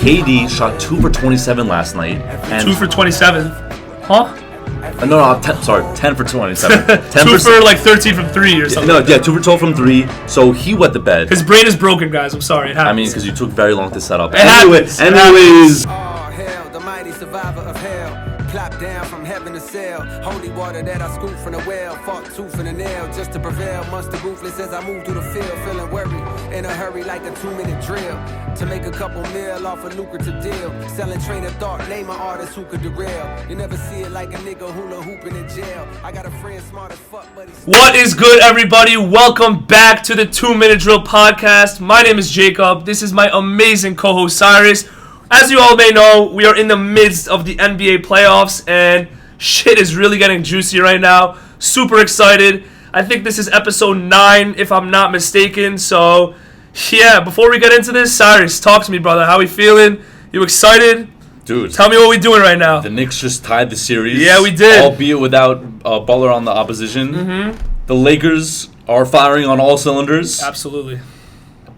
KD shot 2 for 27 last night. And 2 for 27? Huh? No, 10 for 27. 10 2 for like 13 from 3 or something. No, yeah, 2 for 12 from 3. So he wet the bed. His brain is broken, guys. I'm sorry. It happens. I mean, because you took very long to set up. Anyways. Oh, hell, the mighty survivor of hell. Clap down from heaven to sail. Holy water that I scoop from the well. Fought tooth and a nail just to prevail. Monster ruthless as I move through the field. Feeling worried in a hurry like a 2-minute drill. To make a couple mil off a lucrative deal. Selling train of thought, name an artist who could derail. You never see it like a nigga hula hooping in jail. I got a friend smart as fuck, but he's... What is good, everybody? Welcome back to the 2-Minute Drill Podcast. My name is Jacob. This is my amazing co-host Cyrus. As you all may know, we are in the midst of the NBA playoffs, and shit is really getting juicy right now. Super excited. I think this is episode 9, if I'm not mistaken. So, yeah, before we get into this, Cyrus, talk to me, brother. How we feeling? You excited? Dude, tell me what we doing right now. The Knicks just tied the series. Yeah, we did. Albeit without Butler on the opposition. Mm-hmm. The Lakers are firing on all cylinders. Absolutely.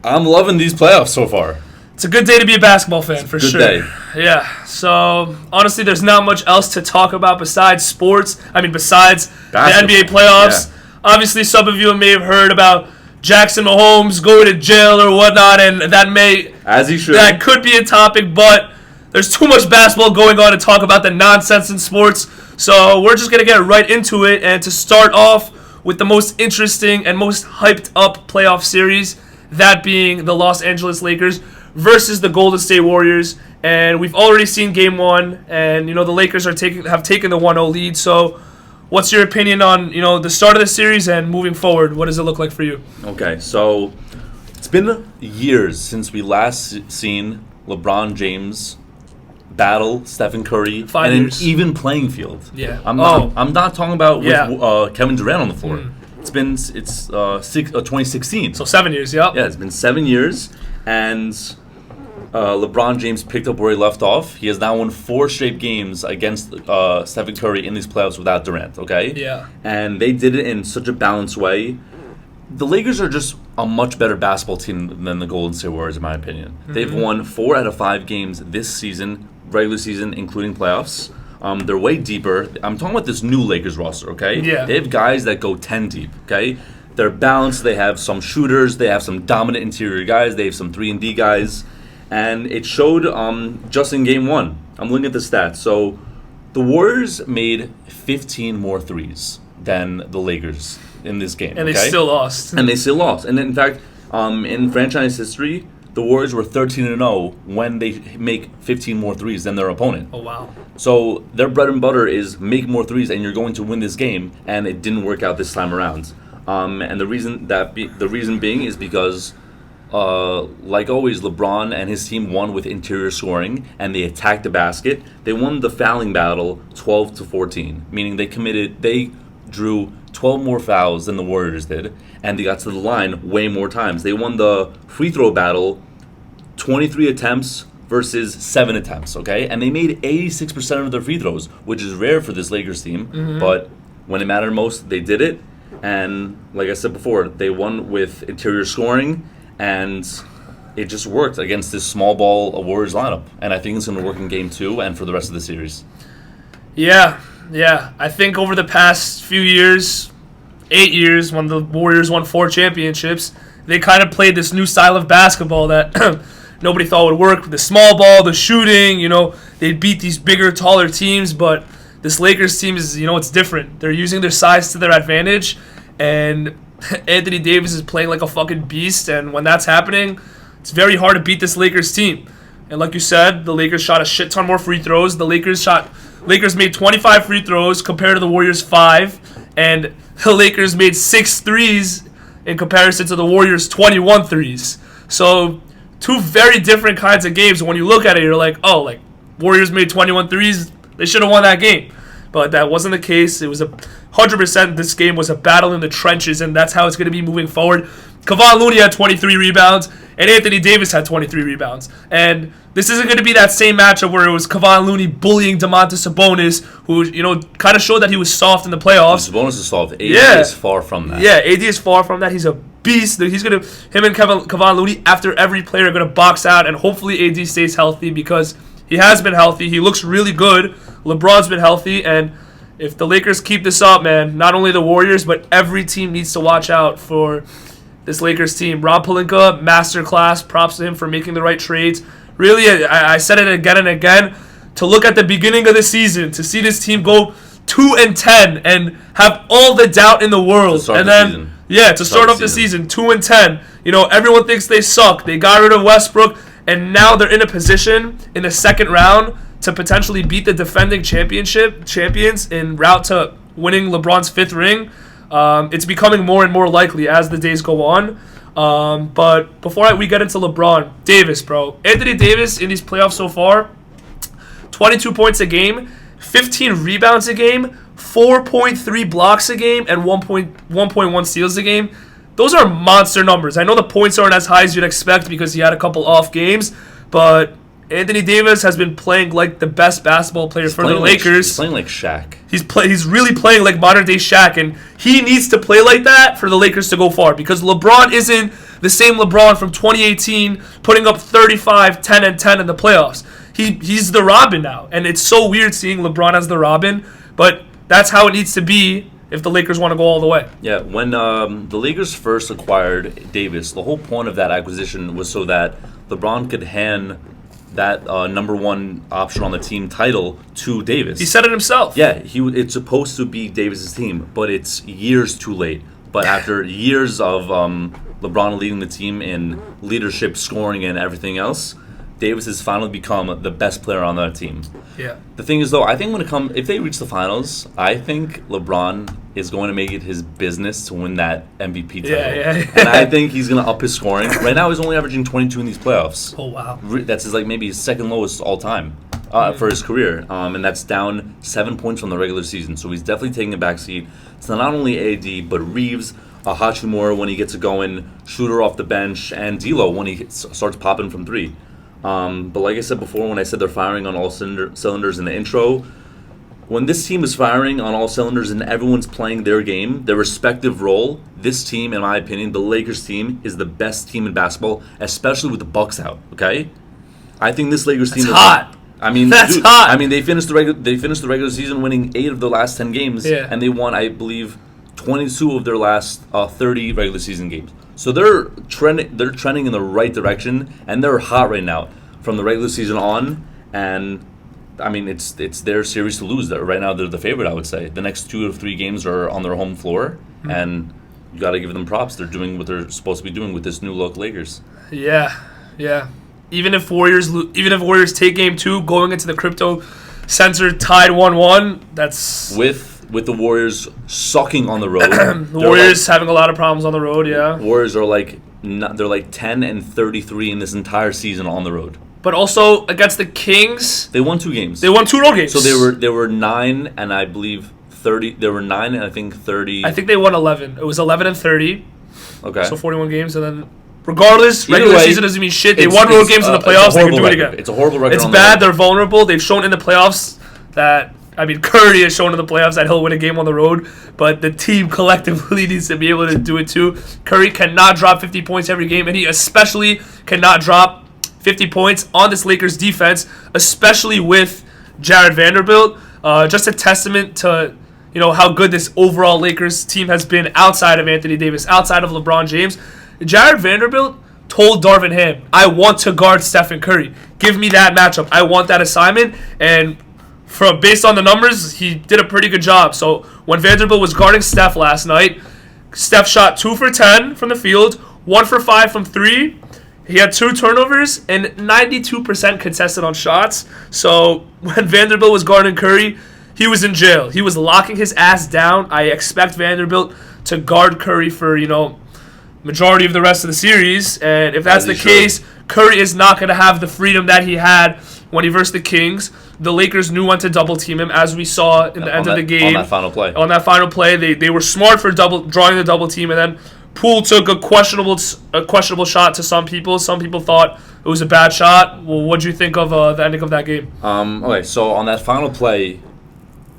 I'm loving these playoffs so far. It's a good day to be a basketball fan, for sure. Good day. Yeah, so honestly, there's not much else to talk about besides sports. Besides basketball. The NBA playoffs. Yeah. Obviously, some of you may have heard about Jackson Mahomes going to jail or whatnot, and that could be a topic, but there's too much basketball going on to talk about the nonsense in sports. So we're just going to get right into it, and to start off with the most interesting and most hyped up playoff series, that being the Los Angeles Lakers versus the Golden State Warriors. And we've already seen Game 1, and the Lakers have taken the 1-0 lead. So what's your opinion on the start of the series and moving forward? What does it look like for you? Okay, so it's been years since we last seen LeBron James battle Stephen Curry 5 in years. An even playing field. Yeah. I'm not talking about with Kevin Durant on the floor. It's 2016. So 7 years, yep. Yeah, it's been 7 years, and LeBron James picked up where he left off. He has now won 4 straight games against Stephen Curry in these playoffs without Durant, okay? Yeah. And they did it in such a balanced way. The Lakers are just a much better basketball team than the Golden State Warriors, in my opinion. Mm-hmm. They've won 4 out of 5 games this season, regular season, including playoffs. They're way deeper. I'm talking about this new Lakers roster, okay? Yeah. They have guys that go 10 deep, okay? They're balanced. They have some shooters. They have some dominant interior guys. They have some 3-and-D guys. And it showed just in Game 1. I'm looking at the stats. So the Warriors made 15 more threes than the Lakers in this game. And they still lost. And in fact, in franchise history, the Warriors were 13-0 when they make 15 more threes than their opponent. Oh, wow. So their bread and butter is make more threes and you're going to win this game, and it didn't work out this time around. And the reason being is because like always, LeBron and his team won with interior scoring, and they attacked the basket. They won the fouling battle 12-14, meaning they drew 12 more fouls than the Warriors did, and they got to the line way more times. They won the free throw battle 23 attempts versus 7 attempts, okay? And they made 86% of their free throws, which is rare for this Lakers team, but when it mattered most, they did it. And like I said before, they won with interior scoring, and it just worked against this small ball Warriors lineup. And I think it's going to work in Game 2 and for the rest of the series. Yeah. I think over the past few years, 8 years, when the Warriors won 4 championships, they kind of played this new style of basketball that nobody thought would work. The small ball, the shooting, they'd beat these bigger, taller teams, but this Lakers team is, it's different. They're using their size to their advantage, and Anthony Davis is playing like a fucking beast, and when that's happening, it's very hard to beat this Lakers team. And like you said, the Lakers shot a shit ton more free throws. The Lakers made 25 free throws compared to the Warriors 5, and the Lakers made 6 threes in comparison to the Warriors 21 threes. So 2 very different kinds of games. When you look at it, you're like, Warriors made 21 threes, they should have won that game. But that wasn't the case. It was 100%. This game was a battle in the trenches, and that's how it's going to be moving forward. Kevon Looney had 23 rebounds, and Anthony Davis had 23 rebounds. And this isn't going to be that same matchup where it was Kevon Looney bullying Domantas Sabonis, who, kind of showed that he was soft in the playoffs. Sabonis is soft. AD is far from that. Yeah, AD is far from that. He's a beast. Him and Kevon Looney, after every player, are going to box out, and hopefully AD stays healthy because he has been healthy. He looks really good. LeBron's been healthy, and if the Lakers keep this up, man, not only the Warriors, but every team needs to watch out for this Lakers team. Rob Pelinka, masterclass. Props to him for making the right trades. Really, I said it again and again, to look at the beginning of the season, to see this team go 2-10 and have all the doubt in the world. And then, to start off the season, 2-10. You know, everyone thinks they suck. They got rid of Westbrook, and now they're in a position in the second round to potentially beat the defending champions en route to winning LeBron's 5th ring. It's becoming more and more likely as the days go on. But before we get into LeBron, Davis, bro. Anthony Davis in these playoffs so far, 22 points a game, 15 rebounds a game, 4.3 blocks a game, and 1.1 steals a game. Those are monster numbers. I know the points aren't as high as you'd expect because he had a couple off games, but Anthony Davis has been playing like the best basketball player for the Lakers. He's playing like Shaq. He's really playing like modern-day Shaq, and he needs to play like that for the Lakers to go far because LeBron isn't the same LeBron from 2018 putting up 35, 10, and 10 in the playoffs. He's the Robin now, and it's so weird seeing LeBron as the Robin, but that's how it needs to be if the Lakers want to go all the way. Yeah, when the Lakers first acquired Davis, the whole point of that acquisition was so that LeBron could hand that number one option on the team title to Davis. He said it himself. Yeah, it's supposed to be Davis's team, but it's years too late. But after years of LeBron leading the team in leadership, scoring, and everything else, Davis has finally become the best player on that team. Yeah. The thing is, though, I think if they reach the finals, I think LeBron is going to make it his business to win that MVP title. Yeah. And I think he's going to up his scoring. Right now, he's only averaging 22 in these playoffs. Oh, wow. That's maybe his second lowest all time for his career. And that's down 7 points from the regular season. So he's definitely taking a backseat. It's not only AD, but Reeves, Hachimura when he gets it going, Shooter off the bench, and D'Lo when he starts popping from three. But like I said before, when I said they're firing on all cylinders in the intro, when this team is firing on all cylinders and everyone's playing their game, their respective role, this team, in my opinion, the Lakers team, is the best team in basketball, especially with the Bucks out. Okay, I think this Lakers team is hot. I mean, that's hot. I mean, they finished the regular season winning 8 of the last 10 games, and they won, I believe, 22 of their last 30 regular season games. So they're trending in the right direction, and they're hot right now from the regular season on. And I mean, it's their series to lose. Right now, they're the favorite. I would say the next 2 or 3 games are on their home floor, and you got to give them props. They're doing what they're supposed to be doing with this new look Lakers. Yeah. Even if Warriors take game 2, going into the Crypto Center tied 1-1, that's with the Warriors sucking on the road. The Warriors having a lot of problems on the road. Yeah. Warriors are they're 10-33 in this entire season on the road. But also against the Kings, they won 2 games. They won 2 road games. So they were 9 and I believe 30. They were 9 and I think 30. I think they won 11. It was 11 and 30. Okay. So 41 games, and then regardless, regular season doesn't mean shit. They won road games in the playoffs. They can do it again. It's a horrible record. It's bad. They're vulnerable. They've shown in the playoffs that. I mean, Curry has shown in the playoffs that he'll win a game on the road, but the team collectively needs to be able to do it too. Curry cannot drop 50 points every game, and he especially cannot drop 50 points on this Lakers defense, especially with Jared Vanderbilt. Just a testament to how good this overall Lakers team has been outside of Anthony Davis, outside of LeBron James. Jared Vanderbilt told Darvin Ham, "I want to guard Stephen Curry. Give me that matchup. I want that assignment." And based on the numbers, he did a pretty good job. So when Vanderbilt was guarding Steph last night, Steph shot 2 for 10 from the field, 1 for 5 from 3. He had 2 turnovers and 92% contested on shots. So when Vanderbilt was guarding Curry, he was in jail. He was locking his ass down. I expect Vanderbilt to guard Curry for, majority of the rest of the series. And if that's the case, Curry is not going to have the freedom that he had when he versed the Kings. The Lakers knew when to double team him, as we saw in the end of the game. On that final play, they were smart for drawing the double team, and then Poole took a questionable shot to some people. Some people thought it was a bad shot. Well, what did you think of the ending of that game? Okay, so on that final play,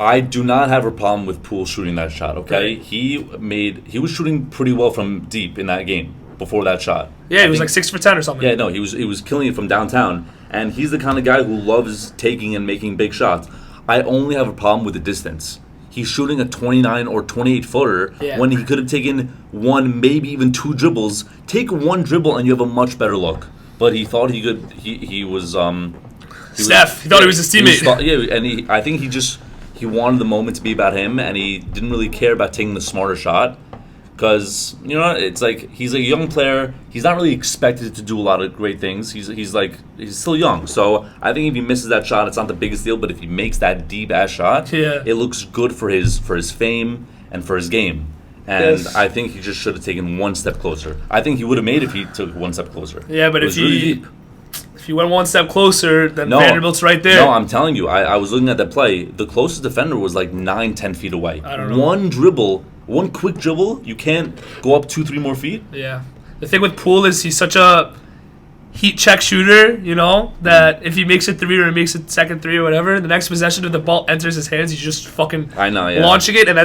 I do not have a problem with Poole shooting that shot. Okay, Right. he was shooting pretty well from deep in that game before that shot. Yeah, he was like 6 for 10 or something. Yeah, no, he was killing it from downtown, and he's the kind of guy who loves taking and making big shots. I only have a problem with the distance. He's shooting a 29 or 28 footer when he could have taken one, maybe even 2 dribbles. Take one dribble and you have a much better look. But he thought he could. He was. Steph. He thought he was his teammate. And I think he wanted the moment to be about him, and he didn't really care about taking the smarter shot. Because, it's like he's a young player. He's not really expected to do a lot of great things. He's still young. So I think if he misses that shot, it's not the biggest deal. But if he makes that deep ass shot, it looks good for his fame and for his game. And I think he just should have taken one step closer. I think he would have made if he took one step closer. Yeah, but if you went one step closer, then Vanderbilt's right there. No, I'm telling you, I was looking at that play. The closest defender was like 9-10 feet away. I don't know. One dribble. One quick dribble, you can't go up 2-3 more feet. Yeah. The thing with Poole is he's such a heat check shooter, that if he makes it 3 or he makes it second 3 or whatever, the next possession if the ball enters his hands, he's just fucking launching it. And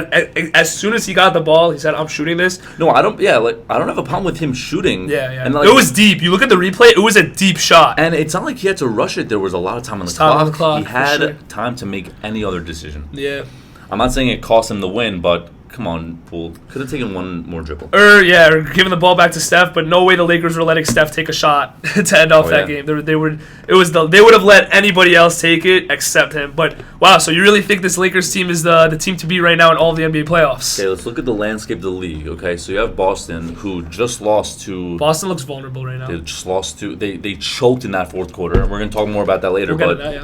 as soon as he got the ball, he said, "I'm shooting this." No, I don't. Yeah, I don't have a problem with him shooting. Yeah. And it was deep. You look at the replay; it was a deep shot. And it's not like he had to rush it. There was a lot of time on the clock. He had time to make any other decision. Yeah. I'm not saying it cost him the win, but. Come on, Poole. Could have taken one more dribble. Or giving the ball back to Steph, but no way the Lakers were letting Steph take a shot to end off that game. They would have let anybody else take it except him. But wow, so you really think this Lakers team is the team to beat right now in all of the NBA playoffs? Okay, let's look at the landscape of the league. Okay, so you have Boston, who just lost to. Boston looks vulnerable right now. They just lost to. They choked in that fourth quarter. We're gonna talk more about that later.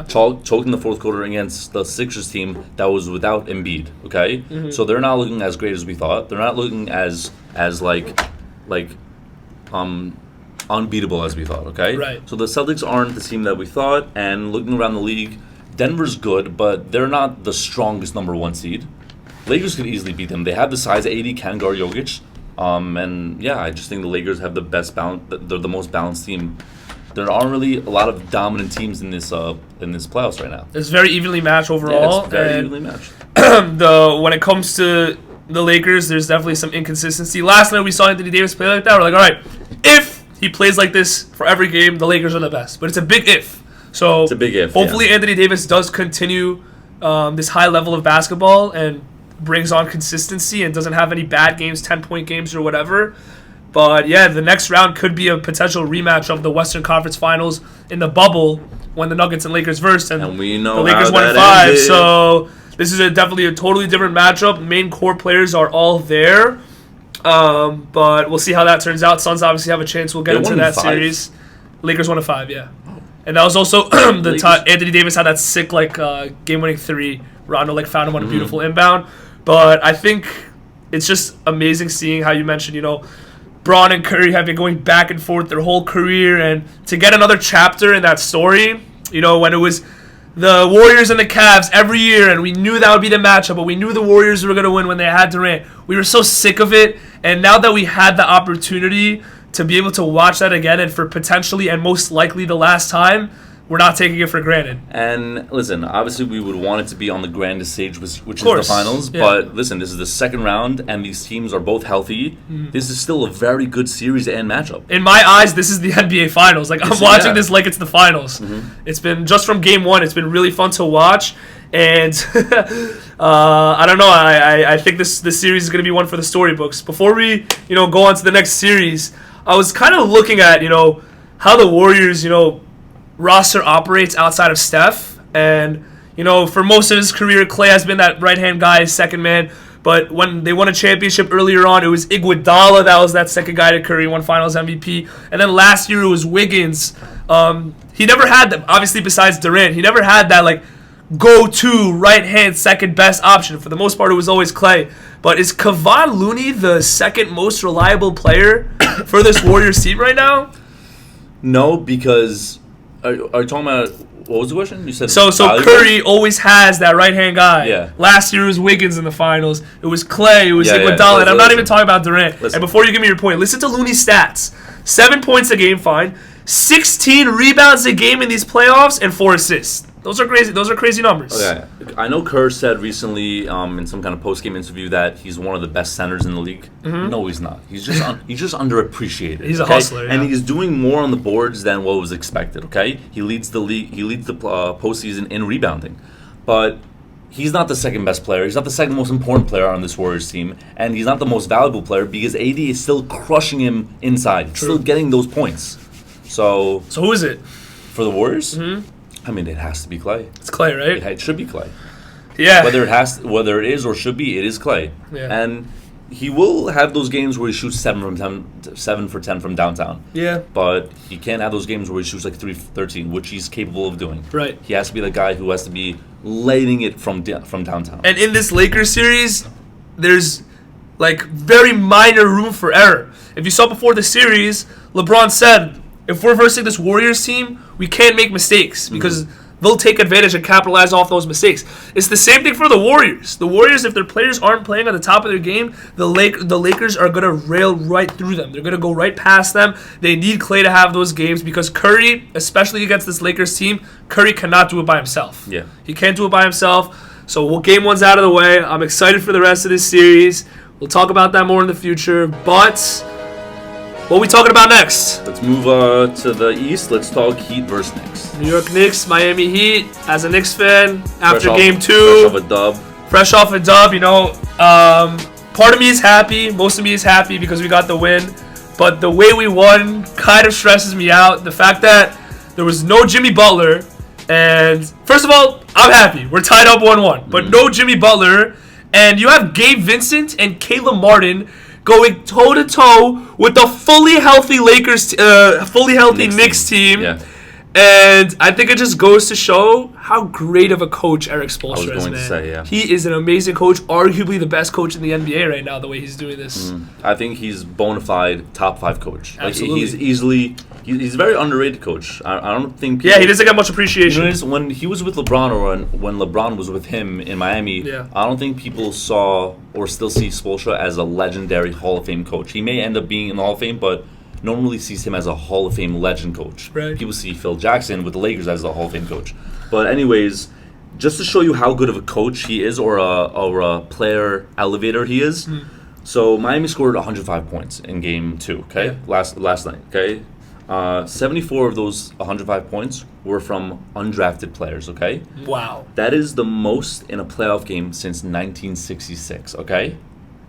Choked in the fourth quarter against the Sixers team that was without Embiid. Okay, so they're not looking as great as we thought. They're not looking as unbeatable as we thought, okay? Right. So the Celtics aren't the team that we thought, and looking around the league, Denver's good, but they're not the strongest number 1 seed. Lakers could easily beat them. They have the size. 80 can guard Jokic. I just think the Lakers have the best balance. They're the most balanced team. There aren't really a lot of dominant teams in this playoffs right now. It's very evenly matched overall. Yeah, it's very evenly matched. When it comes to the Lakers, there's definitely some inconsistency. Last night we saw Anthony Davis play like that. We're like, all right, if he plays like this for every game, the Lakers are the best. But it's a big if. So it's a big if. Hopefully Anthony Davis does continue this high level of basketball and brings on consistency and doesn't have any bad games, 10-point games or whatever. But the next round could be a potential rematch of the Western Conference Finals in the bubble when the Nuggets and Lakers versed, and we know the Lakers won 5. So this is definitely a totally different matchup. Main core players are all there, but we'll see how that turns out. Suns obviously have a chance. We'll get into that series. Lakers won 5, and that was also the time Anthony Davis had that sick game-winning 3. Rondo found him on a beautiful inbound. But I think it's just amazing seeing how you mentioned, Braun and Curry have been going back and forth their whole career, and to get another chapter in that story, when it was the Warriors and the Cavs every year, and we knew that would be the matchup, but we knew the Warriors were going to win when they had Durant. We were so sick of it, and now that we had the opportunity to be able to watch that again, and for potentially and most likely the last time, we're not taking it for granted. And listen, obviously we would want it to be on the grandest stage, which is the finals. Yeah. But listen, this is the second round, and these teams are both healthy. This is still a very good series and matchup. In my eyes, this is the NBA Finals. I'm watching this like it's the finals. It's been, just from game 1, it's been really fun to watch. And I don't know. I think this series is going to be one for the storybooks. Before we go on to the next series, I was kind of looking at how the Warriors roster operates outside of Steph, and for most of his career, Klay has been that right-hand guy, second man. But when they won a championship earlier on, it was Iguodala that was that second guy to Curry, won Finals MVP. And then last year it was Wiggins. He never had that, obviously besides Durant, he never had that go-to right-hand second best option. For the most part, it was always Klay. But is Kevon Looney the second most reliable player for this Warriors team right now? No, because are you talking about, what was the question? You said so Curry always has that right-hand guy. Yeah. Last year it was Wiggins in the finals. It was Klay. It was Iguodala. And I'm not even talking about Durant. And before you give me your point, listen to Looney's stats. 7 points a game, fine. 16 rebounds a game in these playoffs and 4 assists. Those are crazy. Those are crazy numbers. Okay, I know Kerr said recently in some kind of post-game interview that he's one of the best centers in the league. No, he's not. He's just underappreciated. He's a hustler, and yeah. he's doing more on the boards than what was expected. Okay, he leads the league. He leads the postseason in rebounding, but he's not the second best player. He's not the second most important player on this Warriors team, and he's not the most valuable player because AD is still crushing him inside, still getting those points. So who is it? For the Warriors, I mean, it has to be Clay. It's Clay, right? It should be Clay. Yeah. Whether it is or should be, it is Clay. Yeah. And he will have those games where he shoots 7 for 10 from downtown. Yeah. But he can't have those games where he shoots like 3 for 13, which he's capable of doing. Right. He has to be the guy who has to be lighting it from downtown. And in this Lakers series, there's like very minor room for error. If you saw before the series, LeBron said, if we're versing this Warriors team, we can't make mistakes because they'll take advantage and capitalize off those mistakes. It's the same thing for the Warriors. The Warriors, if their players aren't playing at the top of their game, the Lakers are going to rail right through them. They're going to go right past them. They need Clay to have those games because Curry, especially against this Lakers team, Curry cannot do it by himself. Yeah. He can't do it by himself. So game one's out of the way. I'm excited for the rest of this series. We'll talk about that more in the future. But what are we talking about next? Let's move to the East. Let's talk Heat versus Knicks. New York Knicks, Miami Heat. As a Knicks fan, after game 2. Fresh off a dub. You know, part of me is happy. Most of me is happy because we got the win. But the way we won kind of stresses me out. The fact that there was no Jimmy Butler. And first of all, I'm happy. We're tied up 1-1. But no Jimmy Butler. And you have Gabe Vincent and Caleb Martin going toe-to-toe with the fully healthy Knicks team. Yeah. And I think it just goes to show how great of a coach Eric Spoelstra is, man. I was going to say, yeah. He is an amazing coach, arguably the best coach in the NBA right now, the way he's doing this. I think he's bona fide top 5 coach. Absolutely. He's a very underrated coach. I don't think people, yeah, he doesn't get much appreciation. You know, when he was with LeBron or when LeBron was with him in Miami, I don't think people saw or still see Spoelstra as a legendary Hall of Fame coach. He may end up being in the Hall of Fame, but no one really sees him as a Hall of Fame legend coach. Right. People see Phil Jackson with the Lakers as a Hall of Fame coach. But anyways, just to show you how good of a coach he is or a player elevator he is, so Miami scored 105 points in game 2, okay? Yeah. Last night, okay? 74 of those 105 points were from undrafted players, okay? Wow. That is the most in a playoff game since 1966, okay?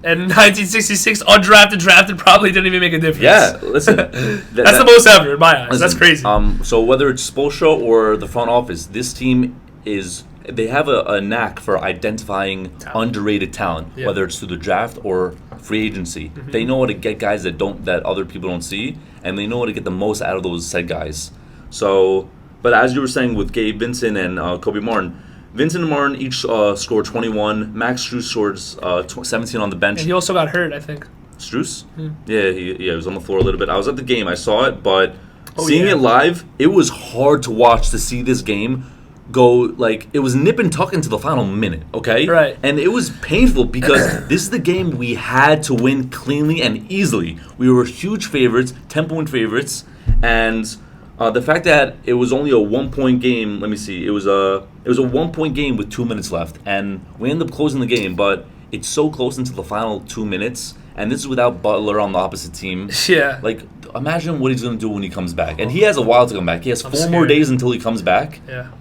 And 1966, undrafted, drafted probably didn't even make a difference. Yeah, listen. That's the most ever in my eyes. That's crazy. So whether it's Spoelstra or the front office, this team they have a knack for identifying underrated talent, whether it's through the draft or free agency. They know how to get guys that other people don't see, and they know how to get the most out of those said guys. So, but as you were saying with Gabe Vincent and Kobe Martin, Vincent and Martin each scored 21. Max Strus scored 17 on the bench. And he also got hurt, I think. Strus? Yeah, he was on the floor a little bit. I was at the game. I saw it, but seeing it live, it was hard to watch to see this game go, like, it was nip and tuck into the final minute, okay? Right. And it was painful because this is the game we had to win cleanly and easily. We were huge favorites, 10-point favorites, and the fact that it was only a 1-point game, let me see, it was a 1-point game with 2 minutes left, and we ended up closing the game, but it's so close into the final 2 minutes, and this is without Butler on the opposite team. Yeah. Like, imagine what he's going to do when he comes back. And he has a while to come back. He has 4 more days until he comes back. Yeah.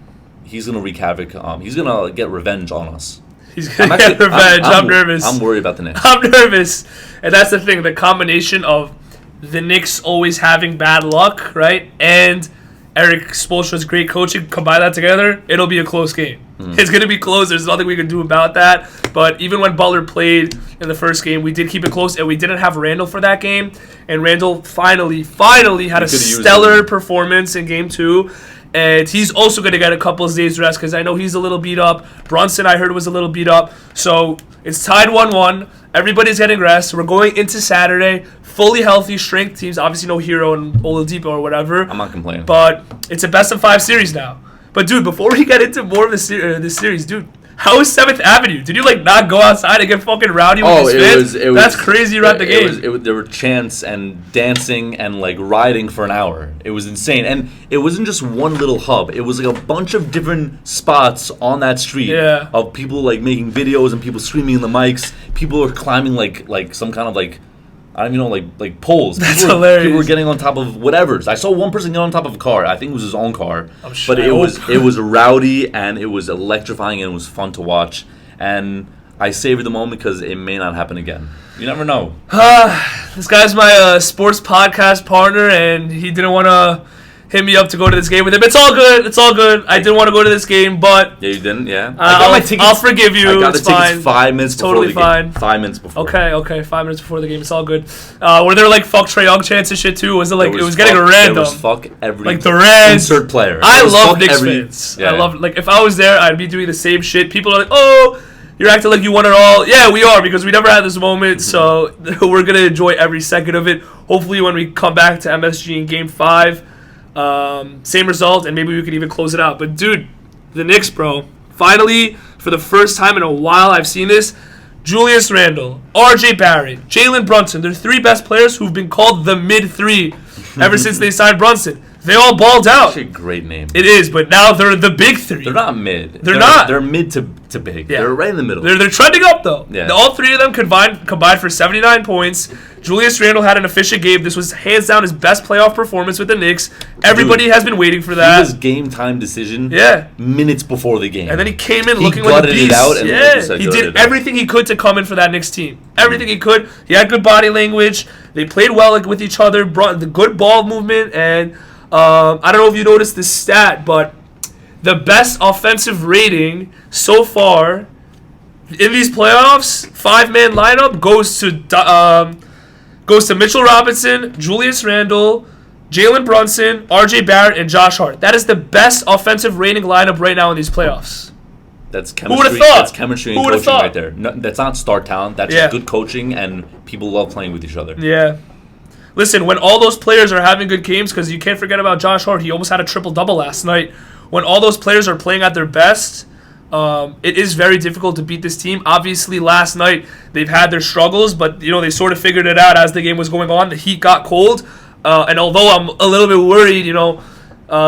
He's going to wreak havoc. He's going to get revenge on us. He's going to get revenge. I'm nervous. I'm worried about the Knicks. I'm nervous. And that's the thing. The combination of the Knicks always having bad luck, right? And Eric Spoelstra's great coaching, combine that together, it'll be a close game. It's going to be close. There's nothing we can do about that. But even when Butler played in the first game, we did keep it close, and we didn't have Randall for that game. And Randall finally had a stellar performance in game 2. And he's also going to get a couple of days rest because I know he's a little beat up. Brunson, I heard, was a little beat up. So it's tied 1-1. Everybody's getting rest. We're going into Saturday. Fully healthy strength teams. Obviously no Hero and Oladipo or whatever. I'm not complaining. But it's a best-of-5 series now. But, dude, before we get into more of this series, dude, How is 7th Avenue? Did you like not go outside and get fucking rowdy with these fans? That's crazy around the game. There were chants and dancing and like riding for an hour. It was insane, and it wasn't just one little hub. It was like a bunch of different spots on that street of people like making videos and people screaming in the mics. People are climbing like some kind of like, I don't even know, like poles. That's hilarious. People were getting on top of whatever. I saw one person get on top of a car. I think it was his own car. I'm sure. But it was rowdy and it was electrifying and it was fun to watch. And I savored the moment because it may not happen again. You never know. This guy's my sports podcast partner, and he didn't want to hit me up to go to this game with him. It's all good. It's all good. I didn't want to go to this game, but... Yeah, you didn't? Yeah. I got my tickets. I'll forgive you. I got it's the tickets fine. 5 minutes before totally the game. Fine. 5 minutes before. Okay. 5 minutes before the game. It's all good. Were there like fuck Trae Young chants and shit too? Was it like it was getting random? There was fuck every like the Reds. Insert player. I love Knicks fans. Yeah. I love like if I was there, I'd be doing the same shit. People are like, oh, you're acting like you won it all. Yeah, we are because we never had this moment. So we're gonna enjoy every second of it. Hopefully, when we come back to MSG in Game 5. Same result, and maybe we could even close it out. But dude, the Knicks, bro, finally, for the first time in a while, I've seen this. Julius Randle, R.J. Barrett, Jalen Brunson, they're 3 best players who've been called the mid-3 ever since they signed Brunson. They all balled out. Actually, a great name. It is, but now they're the big 3. They're not mid. They're not. They're mid to big. Yeah. They're right in the middle. They're trending up, though. Yeah. All 3 of them combined for 79 points. Julius Randle had an efficient game. This was hands down his best playoff performance with the Knicks. Everybody has been waiting for that. He was game time decision. Yeah. Minutes before the game. And then he came in looking like a beast. It out and he did everything he could to come in for that Knicks team. Everything he could. He had good body language. They played well with each other. Brought the good ball movement. And I don't know if you noticed this stat, but the best offensive rating so far in these playoffs, 5-man lineup goes to Mitchell Robinson, Julius Randle, Jalen Brunson, R.J. Barrett, and Josh Hart. That is the best offensive rating lineup right now in these playoffs. That's chemistry. Who would have thought? That's chemistry and coaching right there. No, that's not star talent. That's just good coaching, and people love playing with each other. Yeah. Listen, when all those players are having good games, because you can't forget about Josh Hart. He almost had a triple-double last night. When all those players are playing at their best, it is very difficult to beat this team. Obviously, last night, they've had their struggles, but they sort of figured it out as the game was going on. The heat got cold. And although I'm a little bit worried,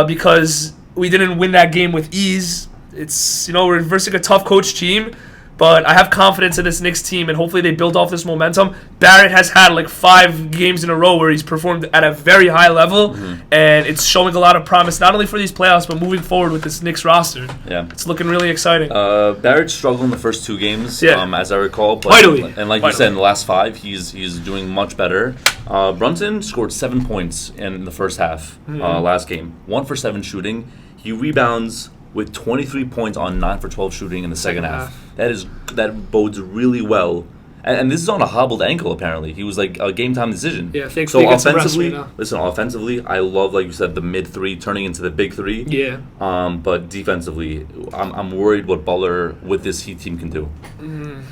because we didn't win that game with ease, it's, we're versing a tough coach team. But I have confidence in this Knicks team, and hopefully they build off this momentum. Barrett has had like 5 games in a row where he's performed at a very high level, and it's showing a lot of promise, not only for these playoffs, but moving forward with this Knicks roster. Yeah. It's looking really exciting. Barrett struggled in the first 2 games, as I recall. But, and like you said, in the last 5, he's doing much better. Brunson scored 7 points in the first half last game. 1 for 7 shooting. He rebounds with 23 points on 9 for 12 shooting in the second half. That bodes really well. And this is on a hobbled ankle, apparently. He was like a game-time decision. Yeah, thankfully he gets some rest right now. Offensively, I love, like you said, the mid-3 turning into the big 3. Yeah. But defensively, I'm worried what Butler with this Heat team can do.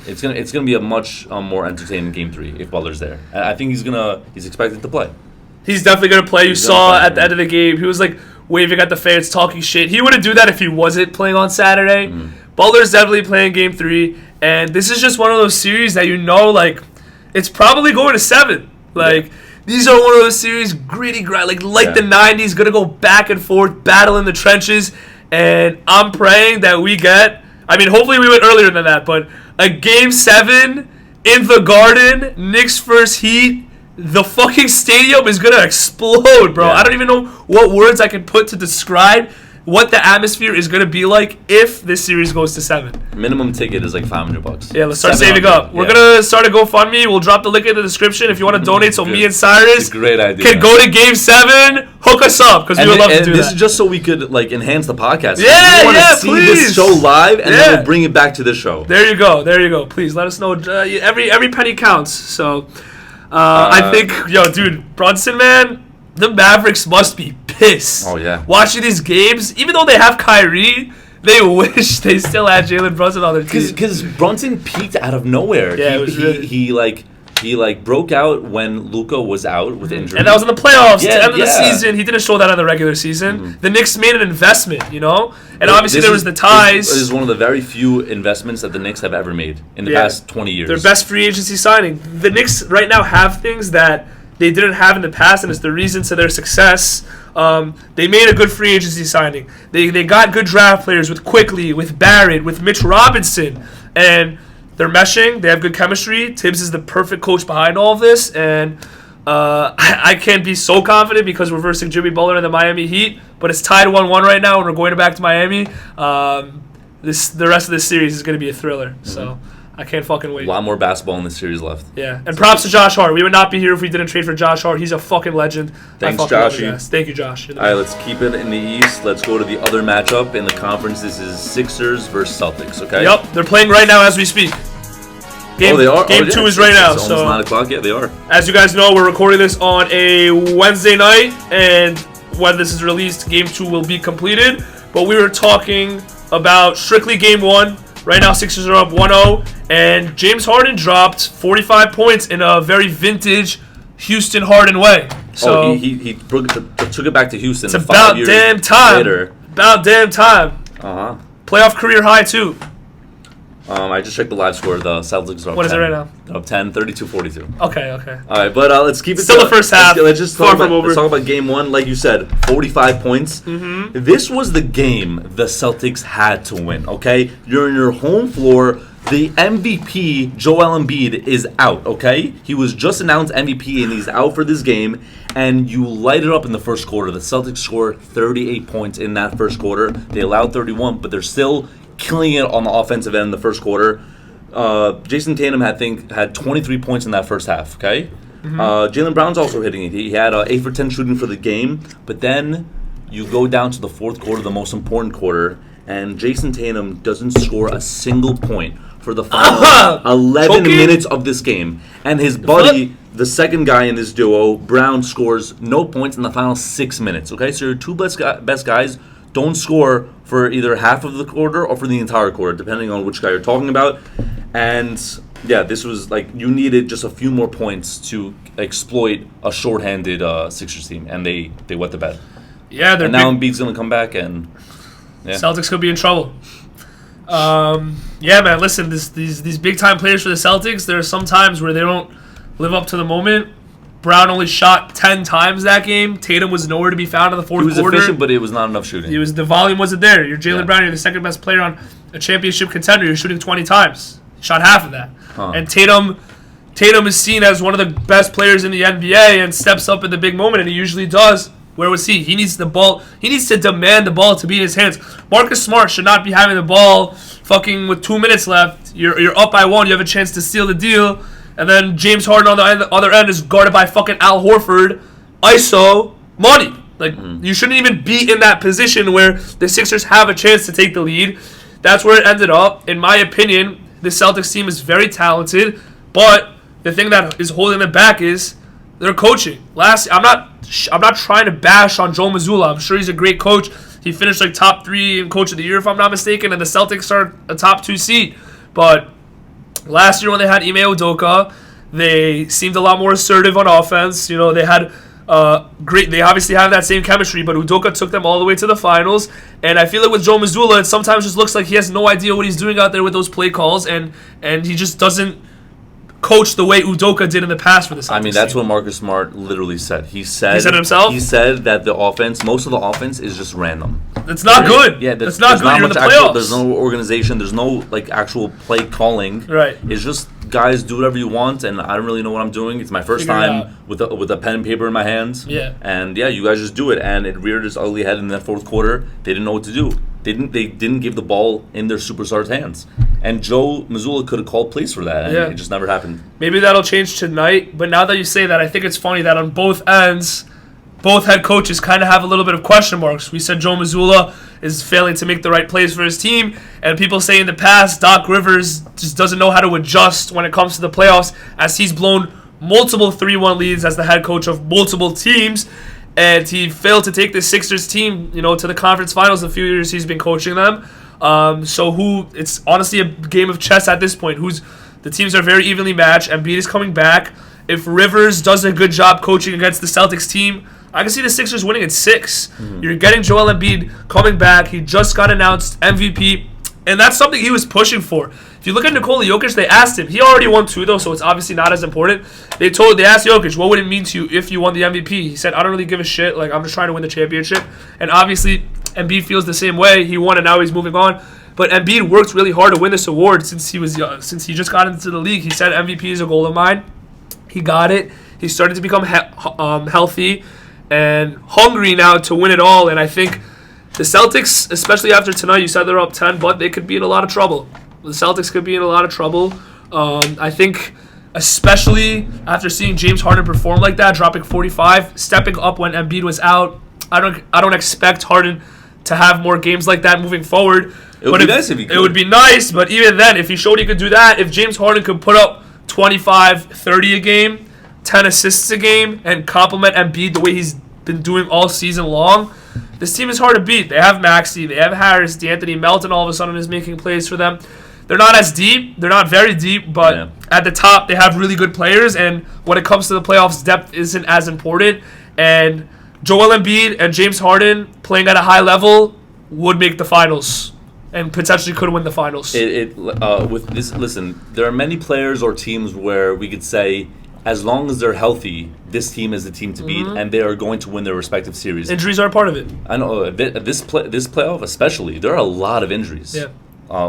It's gonna be a much more entertaining Game 3 if Butler's there. And I think he's expected to play. He's definitely gonna play. You saw at the end of the game, he was like waving at the fans, talking shit. He wouldn't do that if he wasn't playing on Saturday. Butler's definitely playing Game 3, and this is just one of those series that it's probably going to 7. These are one of those series, gritty, the 90s, gonna go back and forth, battle in the trenches, and I'm praying that we get, hopefully we went earlier than that, but a Game 7 in the Garden, Knicks versus Heat. The fucking stadium is going to explode, bro. Yeah. I don't even know what words I can put to describe what the atmosphere is going to be like if this series goes to 7. Minimum ticket is like $500. Yeah, let's start saving up. We're going to start a GoFundMe. We'll drop the link in the description if you want to donate so me and Cyrus great idea, can go to Game 7 hook us up because we would love to do this that. is just so we could enhance the podcast. Yeah, we want to see this show live and then we'll bring it back to this show. There you go. Please let us know. Every penny counts. So I think, dude, Brunson, man, the Mavericks must be pissed. Oh, yeah. Watching these games, even though they have Kyrie, they wish they still had Jalen Brunson on their team. Because Brunson peaked out of nowhere. Yeah, He broke out when Luka was out with injury, and that was in the playoffs. Yeah, the end of the season, he didn't show that in the regular season. The Knicks made an investment, and obviously there was the ties. This is one of the very few investments that the Knicks have ever made in the past 20 years. Their best free agency signing. The Knicks right now have things that they didn't have in the past, and it's the reason to their success. They made a good free agency signing. They got good draft players with Quickly, with Barrett, with Mitch Robinson, and they're meshing. They have good chemistry. Tibbs is the perfect coach behind all of this, and I can't be so confident because we're versing Jimmy Butler in the Miami Heat, but it's tied 1-1 right now, and we're going back to Miami. The rest of this series is going to be a thriller, so I can't fucking wait. A lot more basketball in this series left. Yeah, and props to Josh Hart. We would not be here if we didn't trade for Josh Hart. He's a fucking legend. Thanks, Joshy. Thank you, Josh. All right, let's keep it in the East. Let's go to the other matchup in the conference. This is Sixers versus Celtics, okay? Yep, they're playing right now as we speak. Game 2 is right now. It's so almost 9 o'clock. Yeah, they are. As you guys know, we're recording this on a Wednesday night, and when this is released, Game 2 will be completed. But we were talking about strictly Game 1. Right now, Sixers are up 1-0, and James Harden dropped 45 points in a very vintage Houston Harden way. So he took it back to Houston. It's about damn time. Later. About damn time. Playoff career high, too. I just checked the live score. The Celtics are up 10. What is it right now? They're up 10, 32-42. Okay. All right, but let's keep it still the first half. Let's just talk Far from over. Let's talk about Game 1. Like you said, 45 points. This was the game the Celtics had to win, okay? You're in your home floor. The MVP, Joel Embiid, is out, okay? He was just announced MVP, and he's out for this game. And you light it up in the first quarter. The Celtics score 38 points in that first quarter. They allowed 31, but they're still killing it on the offensive end in the first quarter. Jason Tatum had 23 points in that first half, okay? Jaylen Brown's also hitting it. He had 8 for 10 shooting for the game, but then you go down to the fourth quarter, the most important quarter, and Jason Tatum doesn't score a single point for the final 11 minutes of this game. And his buddy, the second guy in this duo, Brown, scores no points in the final 6 minutes, okay? So your two best guys don't score for either half of the quarter or for the entire quarter, depending on which guy you're talking about. And yeah, this was you needed just a few more points to exploit a shorthanded Sixers team, and they wet the bed. Yeah, and now Embiid's gonna come back, and Celtics could be in trouble. Yeah, man. Listen, these big time players for the Celtics, there are some times where they don't live up to the moment. Brown only shot 10 times that game. Tatum was nowhere to be found in the fourth quarter. He was efficient, but it was not enough shooting. The volume wasn't there. You're Jaylen Brown. You're the second best player on a championship contender. You're shooting 20 times. Shot half of that. And Tatum is seen as one of the best players in the NBA and steps up in the big moment, and he usually does. Where was he? He needs the ball. He needs to demand the ball to be in his hands. Marcus Smart should not be having the ball fucking with 2 minutes left. You're up by 1. You have a chance to seal the deal. And then James Harden on the other end is guarded by fucking Al Horford. ISO. Money. You shouldn't even be in that position where the Sixers have a chance to take the lead. That's where it ended up. In my opinion, the Celtics team is very talented. But the thing that is holding them back is their coaching. I'm not trying to bash on Joe Mazzulla. I'm sure he's a great coach. He finished top 3 in Coach of the Year, if I'm not mistaken, and the Celtics are a top 2 seed. But last year when they had Ime Udoka, they seemed a lot more assertive on offense. They had they obviously have that same chemistry, but Udoka took them all the way to the finals. And I feel like with Joe Mazzulla, it sometimes just looks like he has no idea what he's doing out there with those play calls, and he just doesn't coach the way Udoka did in the past for the Celtics. I mean, that's what Marcus Smart literally said. He said it himself? He said that most of the offense is just random. It's not good. Yeah, it's not good. You're in the playoffs. There's no organization. There's no actual play calling. Right. It's just guys do whatever you want, and I don't really know what I'm doing. It's my first time with a pen and paper in my hands. Yeah. And you guys just do it, and it reared its ugly head in that fourth quarter. They didn't know what to do. They didn't give the ball in their superstars' hands. And Joe Mazzulla could have called plays for that, and it just never happened. Maybe that'll change tonight, but now that you say that, I think it's funny that on both ends, both head coaches kind of have a little bit of question marks. We said Joe Mazzulla is failing to make the right plays for his team, and people say in the past Doc Rivers just doesn't know how to adjust when it comes to the playoffs, as he's blown multiple 3-1 leads as the head coach of multiple teams. And he failed to take the Sixers team, to the conference finals the few years he's been coaching them. It's honestly a game of chess at this point. Who's The teams are very evenly matched. Embiid is coming back. If Rivers does a good job coaching against the Celtics team, I can see the Sixers winning in 6. You're getting Joel Embiid coming back. He just got announced MVP, and that's something he was pushing for. If you look at Nikola Jokic, they asked him. He already won 2, though, so it's obviously not as important. They asked Jokic, what would it mean to you if you won the MVP? He said, I don't really give a shit. Like, I'm just trying to win the championship. And obviously, Embiid feels the same way. He won, and now he's moving on. But Embiid worked really hard to win this award since he just got into the league. He said MVP is a goal of mine. He got it. He started to become healthy and hungry now to win it all. And I think the Celtics, especially after tonight, you said they're up 10, but they could be in a lot of trouble. The Celtics could be in a lot of trouble. I think especially after seeing James Harden perform like that, dropping 45, stepping up when Embiid was out. I don't expect Harden to have more games like that moving forward. It would be nice if he could. It would be nice, but even then, if he showed he could do that, if James Harden could put up 25, 30 a game, 10 assists a game, and compliment Embiid the way he's been doing all season long, this team is hard to beat. They have Maxey, they have Harris, D'Anthony Melton all of a sudden is making plays for them. They're not as deep, they're not very deep, but at the top they have really good players, and when it comes to the playoffs, depth isn't as important, and Joel Embiid and James Harden playing at a high level would make the finals and potentially could win the finals. With this, listen, there are many players or teams where we could say, as long as they're healthy, this team is the team to beat, and they are going to win their respective series. Injuries are a part of it. I know this playoff especially, there are a lot of injuries. Yeah.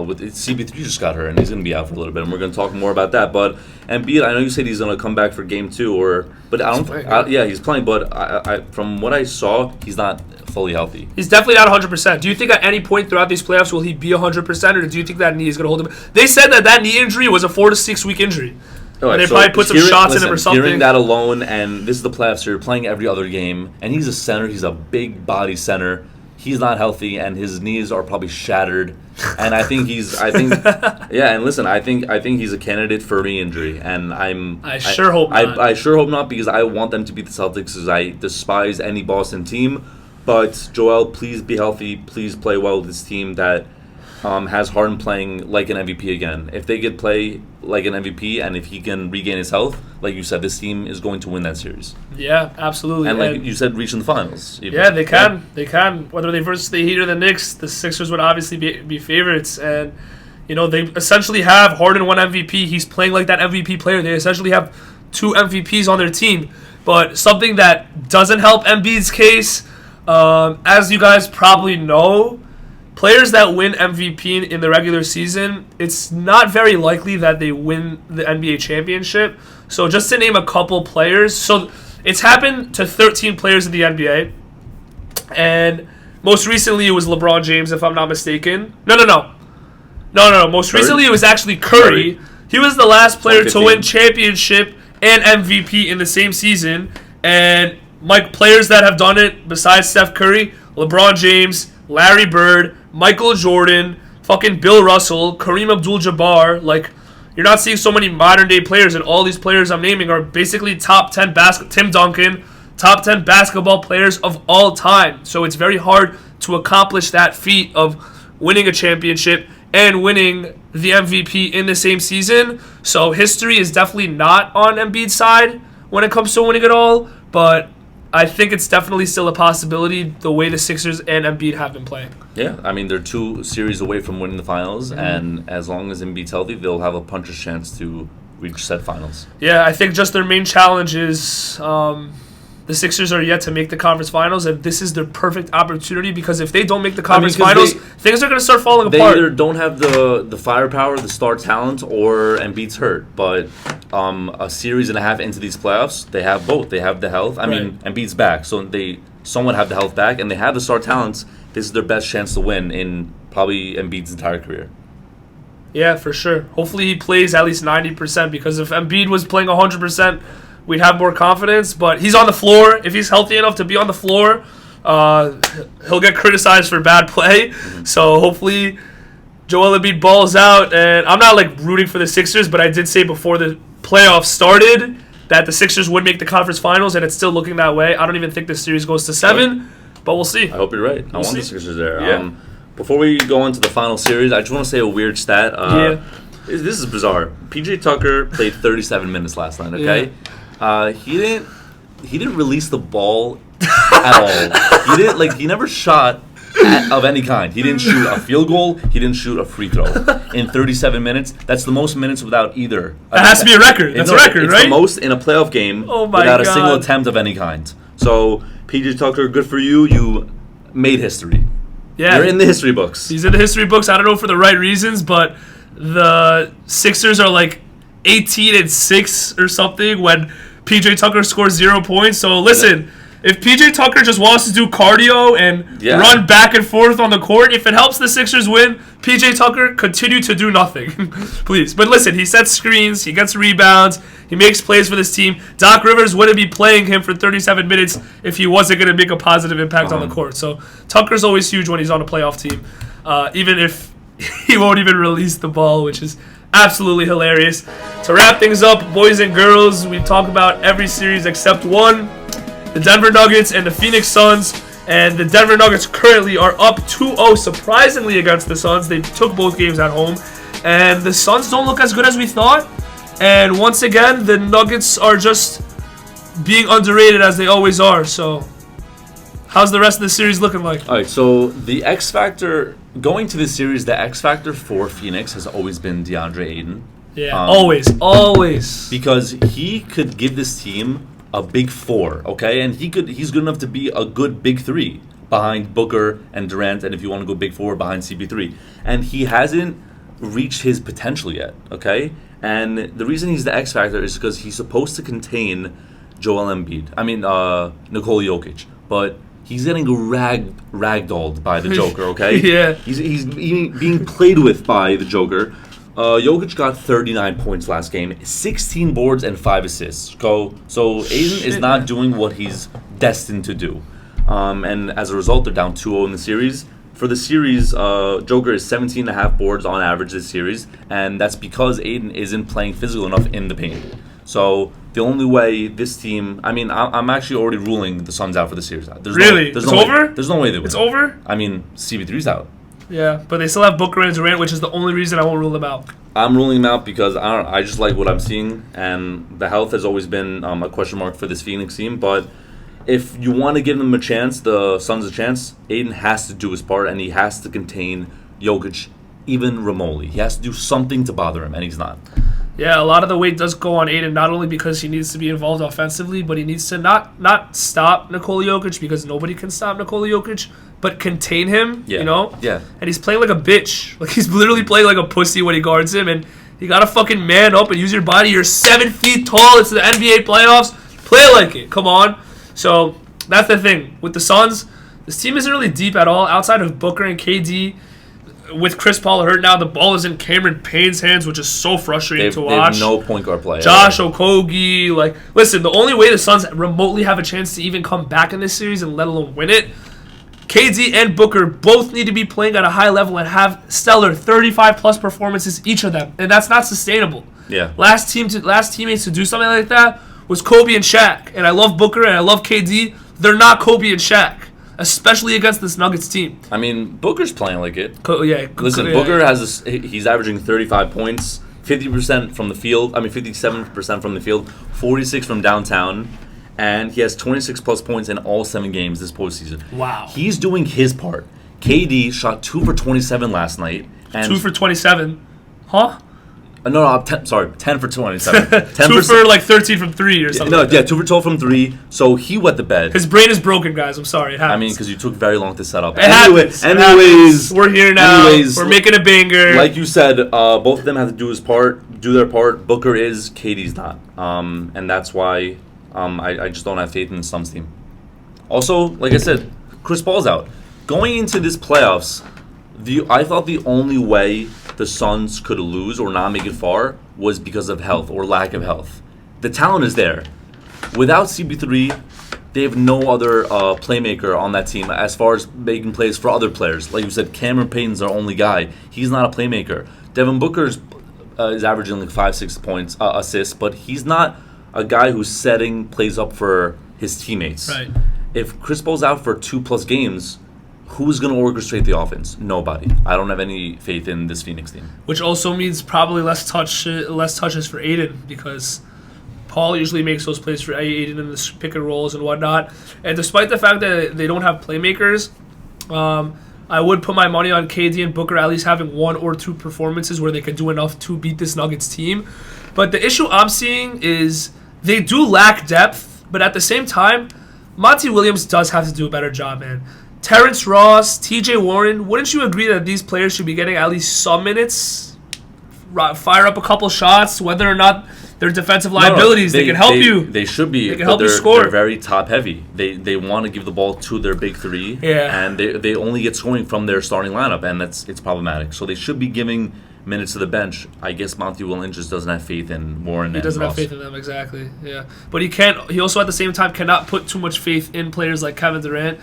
With CP3 just got hurt, and he's going to be out for a little bit, and we're going to talk more about that. But Embiid, I know you said he's going to come back for Game 2, but I don't. He's playing, but I from what I saw, he's not fully healthy. He's definitely not 100%. Do you think at any point throughout these playoffs will he be 100%, or do you think that knee is going to hold him? They said that knee injury was a 4 to 6 week injury. Right, and they probably put some shots in him or something. Hearing that alone, and this is the playoffs, so you're playing every other game, and he's a center. He's a big body center. He's not healthy, and his knees are probably shattered. And I think and listen, I think he's a candidate for re-injury, and I sure hope not. I sure hope not, because I want them to beat the Celtics, because I despise any Boston team. But Joel, please be healthy. Please play well with this team that has Harden playing like an MVP again. If they could play like an MVP, and if he can regain his health, like you said, this team is going to win that series. Yeah, absolutely. And like you said, reaching the finals. Even. Yeah, they can. Yeah. They can. Whether they versus the Heat or the Knicks, the Sixers would obviously be favorites. And, they essentially have Harden won MVP. He's playing like that MVP player. They essentially have 2 MVPs on their team. But something that doesn't help Embiid's case, as you guys probably know, players that win MVP in the regular season, it's not very likely that they win the NBA championship. So just to name a couple players, so it's happened to 13 players in the NBA, and most recently it was LeBron James, if I'm not mistaken. No. Most recently it was actually Curry. He was the last player to win championship and MVP in the same season. And players that have done it besides Steph Curry, LeBron James, Larry Bird, Michael Jordan, fucking Bill Russell, Kareem Abdul-Jabbar. Like, you're not seeing so many modern-day players, and all these players I'm naming are basically top 10 Tim Duncan, top 10 basketball players of all time. So it's very hard to accomplish that feat of winning a championship and winning the MVP in the same season. So history is definitely not on Embiid's side when it comes to winning it all, but I think it's definitely still a possibility the way the Sixers and Embiid have been playing. Yeah, I mean, they're 2 series away from winning the finals, and as long as Embiid's healthy, they'll have a puncher's chance to reach said finals. Yeah, I think just their main challenge is the Sixers are yet to make the conference finals, and this is their perfect opportunity, because if they don't make the conference finals, things are going to start falling apart. They either don't have the firepower, the star talent, or Embiid's hurt. But a series and a half into these playoffs, they have both. They have the health. I mean, Embiid's back, so they somewhat have the health back, and they have the star talents. This is their best chance to win in probably Embiid's entire career. Yeah, for sure. Hopefully he plays at least 90%, because if Embiid was playing 100%, we'd have more confidence. But he's on the floor. If he's healthy enough to be on the floor, he'll get criticized for bad play. Mm-hmm. So hopefully Joel Embiid balls out. And I'm not rooting for the Sixers, but I did say before the playoffs started that the Sixers would make the conference finals, and it's still looking that way. I don't even think this series goes to 7, but we'll see. I hope you're right. I want the Sixers there. Yeah. Before we go into the final series, I just want to say a weird stat. This is bizarre. PJ Tucker played 37 minutes last night. Okay, he didn't release the ball at all. He never shot of any kind. He didn't shoot a field goal. He didn't shoot a free throw in 37 minutes. That's the most minutes without either. That has to be a record. That's a record, right? It's the most in a playoff game without a single attempt of any kind. So, PJ Tucker, good for you. You made history. Yeah. You're in the history books. He's in the history books. I don't know for the right reasons, but the Sixers are like 18-6 or something when PJ Tucker scores 0 points. So, listen. If PJ Tucker just wants to do cardio and run back and forth on the court, if it helps the Sixers win, PJ Tucker, continue to do nothing. Please. But listen, he sets screens, he gets rebounds, he makes plays for this team. Doc Rivers wouldn't be playing him for 37 minutes if he wasn't going to make a positive impact on the court. So Tucker's always huge when he's on a playoff team, even if he won't even release the ball, which is absolutely hilarious. To wrap things up, boys and girls, we talk about every series except one. The Denver Nuggets and the Phoenix Suns, and the Denver Nuggets currently are up 2-0 surprisingly against the Suns. They took both games at home, and the Suns don't look as good as we thought. And once again, the Nuggets are just being underrated as they always are. So, how's the rest of the series looking like? All right, so the X factor going to this series, the X factor for Phoenix has always been DeAndre Ayton. Yeah, always. Because he could give this team a big four, okay? And he's good enough to be a good big three behind Booker and Durant, and if you want to go big four, behind CP3. And he hasn't reached his potential yet, okay? And the reason he's the X factor is because he's supposed to contain Nikola Jokic. But he's getting ragdolled by the Joker, okay? Yeah. He's being played with by the Joker. Jokic got 39 points last game, 16 boards and 5 assists. So Ayton is not doing what he's destined to do. And as a result, they're down 2-0 in the series. For the series, Joker is 17.5 boards on average this series, and that's because Ayton isn't playing physical enough in the paint. So the only way this team, I'm actually already ruling the Suns out for the series. Really? It's over? There's no way they win. It's over? CP3's out. Yeah, but they still have Booker and Durant, which is the only reason I won't rule them out. I'm ruling them out because I just like what I'm seeing, and the health has always been a question mark for this Phoenix team. But if you want to give them a chance, the Suns a chance, Ayton has to do his part, and he has to contain Jokic even remotely. He has to do something to bother him, and he's not. Yeah, a lot of the weight does go on Ayton, not only because he needs to be involved offensively, but he needs to not stop Nikola Jokic, because nobody can stop Nikola Jokic, but contain him, Yeah. Yeah. And he's playing like a bitch. Like, he's literally playing like a pussy when he guards him, and you gotta fucking man up and use your body. You're 7 feet tall. It's the NBA playoffs. Play like it. Come on. So, that's the thing. With the Suns, this team isn't really deep at all. Outside of Booker and KD, with Chris Paul hurt now, the ball is in Cameron Payne's hands, which is so frustrating to watch. They have no point guard play. Josh Okogie. Listen, the only way the Suns remotely have a chance to even come back in this series and let alone win it, KD and Booker both need to be playing at a high level and have stellar 35-plus performances, each of them. And that's not sustainable. Yeah. Last teammates to do something like that was Kobe and Shaq. And I love Booker and I love KD. They're not Kobe and Shaq, especially against this Nuggets team. Booker's playing like it. Listen, Booker he's averaging 35 points, 50% from the field. 57% from the field, 46 from downtown, and he has 26-plus points in all 7 games this postseason. Wow. He's doing his part. KD shot 2 for 27 last night. And 2 for 27? Huh? No, 10 for 27. 2 for 13 from 3 or something. 2 for 12 from 3. So he wet the bed. His brain is broken, guys. I'm sorry. It happens. Because you took very long to set up. Anyways, we're here now. We're making a banger. Like you said, both of them have to do their part. Booker is, KD's not. And that's why I just don't have faith in the Suns team. Also, like I said, Chris Paul's out. Going into this playoffs, I thought the only way the Suns could lose or not make it far was because of health or lack of health. The talent is there. Without CP3, they have no other playmaker on that team as far as making plays for other players. Like you said, Cameron Payne's their only guy. He's not a playmaker. Devin Booker is averaging 5-6 points assists, but he's not a guy who's setting plays up for his teammates. Right. If Chris Paul's out for 2+ games, Who's going to orchestrate the offense? Nobody. I don't have any faith in this Phoenix team. Which also means probably less touches for Aiden, because Paul usually makes those plays for Aiden in the pick and rolls and whatnot. And despite the fact that they don't have playmakers, I would put my money on KD and Booker at least having 1 or 2 performances where they could do enough to beat this Nuggets team. But the issue I'm seeing is they do lack depth, but at the same time, Monty Williams does have to do a better job, man. Terrence Ross, TJ Warren, wouldn't you agree that these players should be getting at least some minutes? Fire up a couple shots, whether or not they're defensive liabilities. They can help you. They should be. They can help you score. They're very top heavy. They want to give the ball to their big three. Yeah. And they only get scoring from their starting lineup, and it's problematic. So they should be giving minutes to the bench. I guess Monty Williams just doesn't have faith in Warren. He doesn't have faith in them, exactly. Yeah. But he also at the same time cannot put too much faith in players like Kevin Durant.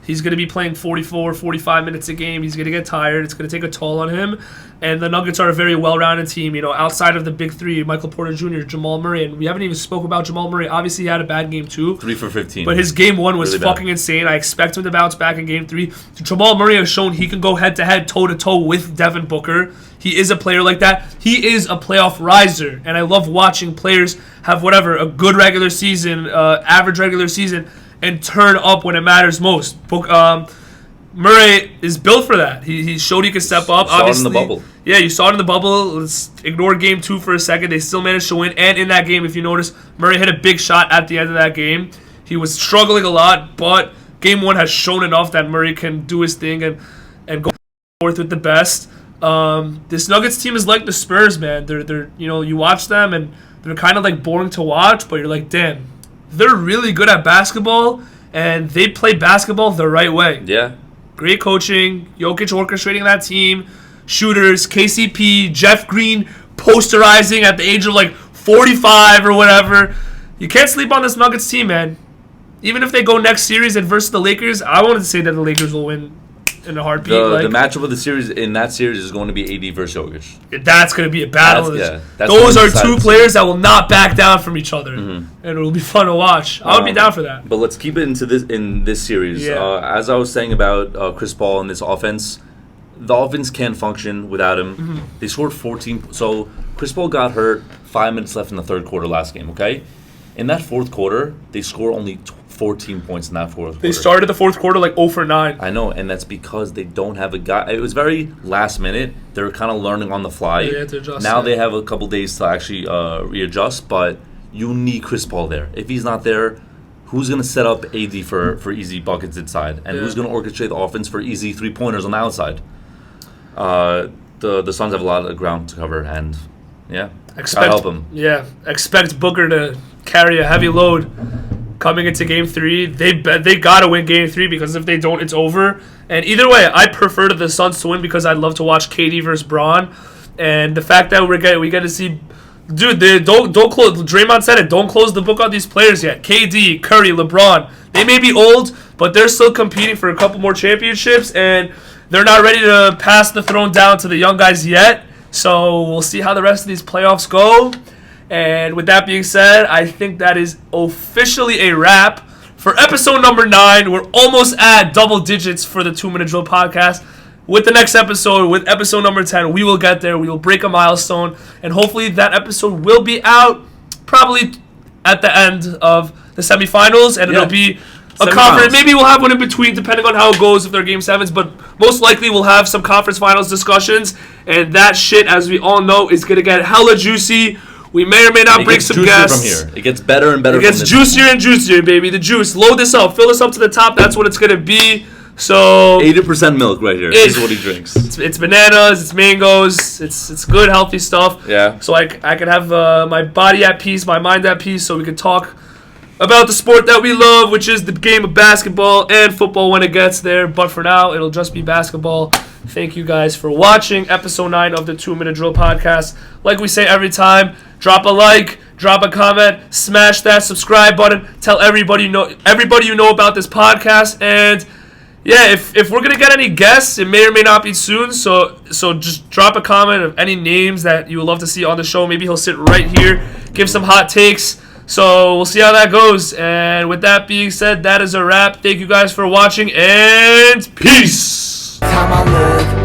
He's going to be playing 44, 45 minutes a game. He's going to get tired. It's going to take a toll on him. And the Nuggets are a very well-rounded team, outside of the big three, Michael Porter Jr., Jamal Murray. And we haven't even spoke about Jamal Murray. Obviously, he had a bad game, too. 3 for 15. But his game 1 was really fucking insane. I expect him to bounce back in game 3. Jamal Murray has shown he can go head-to-head, toe-to-toe with Devin Booker. He is a player like that. He is a playoff riser. And I love watching players have a good regular season, average regular season, and turn up when it matters most. Murray is built for that. He showed he could step up. Saw it in the bubble. Yeah, you saw it in the bubble. Let's ignore game 2 for a second. They still managed to win. And in that game, if you notice, Murray hit a big shot at the end of that game. He was struggling a lot, but game 1 has shown enough that Murray can do his thing and go forth with the best. This Nuggets team is like the Spurs, man. They're you watch them and they're kind of like boring to watch, but you're like, damn, they're really good at basketball, and they play basketball the right way. Yeah. Great coaching, Jokic orchestrating that team, shooters, KCP, Jeff Green posterizing at the age of 45 or whatever. You can't sleep on this Nuggets team, man. Even if they go next series and versus the Lakers, I wanted to say that the Lakers will win in a heartbeat. The matchup of the series is going to be AD versus Jokic. That's going to be a battle. That's those are 2 players that will not back down from each other, and it will be fun to watch. I would be down for that. But let's keep it in this series. Yeah. As I was saying about Chris Paul and this offense, the offense can't function without him. Mm-hmm. They scored 14. So Chris Paul got hurt 5 minutes left in the third quarter last game. Okay, in that fourth quarter, they score only 14 points in that fourth quarter. They started the fourth quarter 0 for 9. I know, and that's because they don't have a guy. It was very last minute. They're kind of learning on the fly. Yeah, to adjust. Now they have a couple days to actually readjust, but you need Chris Paul there. If he's not there, who's going to set up AD for easy buckets inside? And who's going to orchestrate the offense for easy three-pointers on the outside? The Suns have a lot of ground to cover, and gotta help them. Yeah, expect Booker to carry a heavy load coming into Game 3. They gotta win Game 3, because if they don't, it's over. And either way, I prefer the Suns to win because I'd love to watch KD versus Braun. And the fact that we get to see, dude, don't close. Draymond said it. Don't close the book on these players yet. KD, Curry, LeBron. They may be old, but they're still competing for a couple more championships, and they're not ready to pass the throne down to the young guys yet. So we'll see how the rest of these playoffs go. And with that being said, I think that is officially a wrap for episode number 9. We're almost at double digits for the 2-Minute Drill podcast. With the next episode, with episode number 10, we will get there. We will break a milestone. And hopefully that episode will be out probably at the end of the semifinals. And it'll be a conference. Maybe we'll have one in between depending on how it goes if they're Game 7s. But most likely we'll have some conference finals discussions. And that shit, as we all know, is going to get hella juicy. We may or may not bring some guests. From here. It gets better and better. It gets juicier and juicier, baby. The juice. Load this up. Fill this up to the top. That's what it's going to be. So 80% milk right here. This is what he drinks. It's bananas. It's mangoes. It's good, healthy stuff. Yeah. So I can have my body at peace, my mind at peace, so we can talk about the sport that we love, which is the game of basketball and football when it gets there. But for now, it'll just be basketball. Thank you guys for watching episode 9 of the 2-Minute Drill podcast. Like we say every time, drop a like, drop a comment, smash that subscribe button, tell everybody you know about this podcast, and yeah, if we're gonna get any guests, it may or may not be soon. So just drop a comment of any names that you would love to see on the show. Maybe he'll sit right here, give some hot takes. So we'll see how that goes. And with that being said, that is a wrap. Thank you guys for watching, and peace. Time I look